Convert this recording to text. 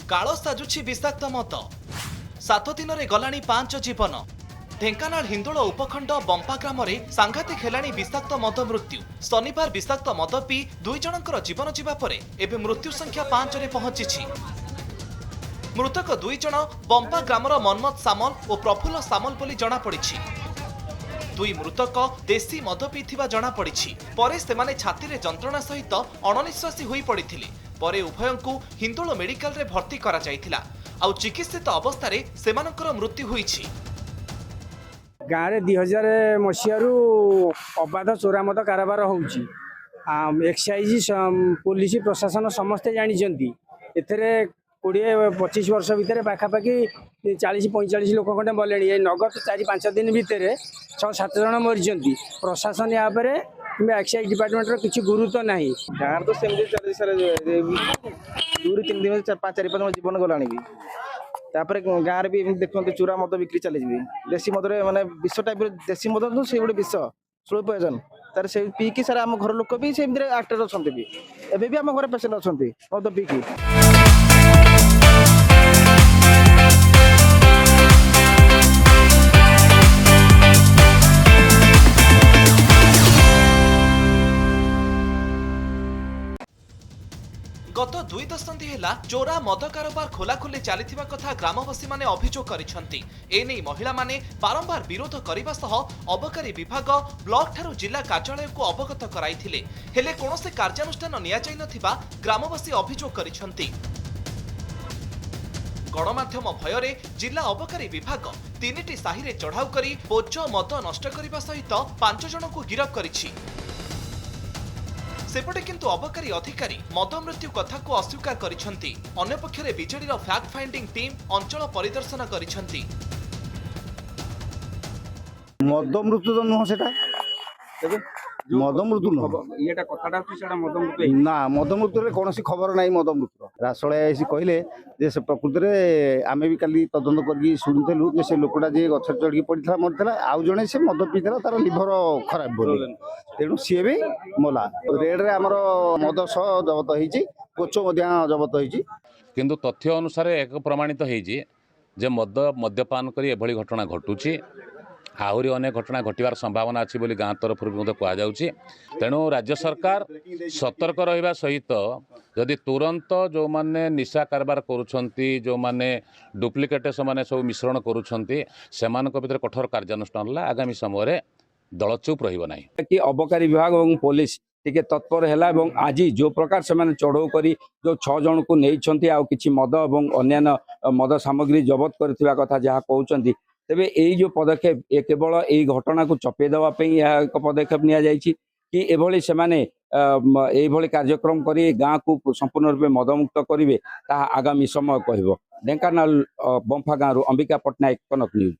काल साजुछि विषाक्त मद 7 दिन रे गलाणी 5 जीवन। ढेंकानाल हिंदोल उपखंड बंपा ग्राम में सांघातिक हेलाणी विषाक्त मद मृत्यु। शनिवार विषाक्त मद पी 2 जनकर जीवन जीवा परे एबे मृत्यु संख्या 5 रे पहुंची। मृतक 2 जन बंपा ग्रामर मनमत सामल और प्रफुल्ल सामल बोली जना पड़िछि। 2 मृतक देशी मद पीथिबा जना पड़िछि। परे सेमाने छाती रे जंत्रणा सहित अणनिश्वासी होई पड़िथिले। परे उभयंकु हिंदोल मेडिकल रे भर्ती करा जायथिला। आउ चिकित्सित अवस्था रे सेमानकर मृत्यु होईछि। गाँव में 2000 मसीह अबाध चोरामद कारबार होउछि। एक्साइज पुलिस प्रशासन समस्ते जानी एथरे 20-25 वर्ष भितर पाखापाखि 40-45 लोक खंडे मले। ये नगद 4-5 दिन भितर 6-7 जन मरी। प्रशासन यहाँ कि एक्साइज डिपार्टमेंट किसी गुरुत्व ना। गाँव तो सेमती चलती सर 2-3 दिन 4-5 जन जीवन गला तापर गाँव भी देखते चूरा मद बिक्री चली देशी मद माने विष टाइप देशी मद तो से गोटे विष स्लो पॉइजन तार से पीकी सारा आम घर लोक भी सेमती एक्टर अच्छा भी एबे भी आम घर पेसेंट अच्छा मद पीकी। गत 2 दशंधि हेला चोरा मद कारोबार खोलाखोली चलीथिबा कथा ग्रामवासी माने अभियोग करिसंती। एने महिला माने बारंबार विरोध करिबा सह अबकारी विभाग ब्लॉक ठारू जिला कार्यालय को अवगत कराइथिले हेले कोनोसे कार्यानुष्ठान निया जाय नथिबा ग्रामवासी अभियोग करिसंती। गणमाध्यम भୟରେ जिला अबकारी विभाग 3टी साही रे चढ़ाऊ करी बोझ मद नष्ट करिबा सहित 5 जनकु गिरफ करिछि। सेपटे किंतु अबकारी अधिकारी मद मृत्यु कथा को अस्वीकार करिसंती। अन्य पक्षरे बिजेडीर फैक्ट फाइंडिंग टीम अंचल परिदर्शन करिसंती। मद मृत्यु तो नुह से मद मृत्यु ना मद मृत्यु कौन खबर ना मद मृत्यु रासड़ा कहले से प्रकृति में आम भी कल तदंत कर से लोकटा जी गछ चढ़ी पड़ा मरता आउ जड़े से मद पीला तार लिभर खराब बोली तेणु सी भी मला रेड्रे आमर मद सह जबत होच जबत किंतु तथ्य अनुसार एक प्रमाणित हो मद मद्यपान कर एभली घटना घटुची आहरी अनेक घटना घटवार संभावना अच्छी बोली गाँव तरफ कहुच्छी। तेणु राज्य सरकार सतर्क रहिबा सहित जदि तुरंत जो माने निशा कारबार करुछंती जो माने डुप्लिकेट से सब मिश्रण करुछंती सेमानक भितर कठोर कार्यानुष्ठान आगामी समय दल चुप रहिबो नाही कि अबकारी विभाग और पुलिस टिके तत्पर है। आज जो प्रकार से चढ़ऊ करी जो 6 जन को नहीं आ कि मद और अन्य मद सामग्री जबत करथिबा कथा जहाँ कहते तेबे यही जो पदक्षेप ये केवल यही घटना को चपे देवाई यह एक पदक्षेप नि कि एभली से माने एभली कार्यक्रम करी गाँव को संपूर्ण रूपे मदमुक्त करेंगे आगामी समय कहब। ढेंकानाल बंफा गाँव अंबिका पट्टनायक, कनक न्यूज।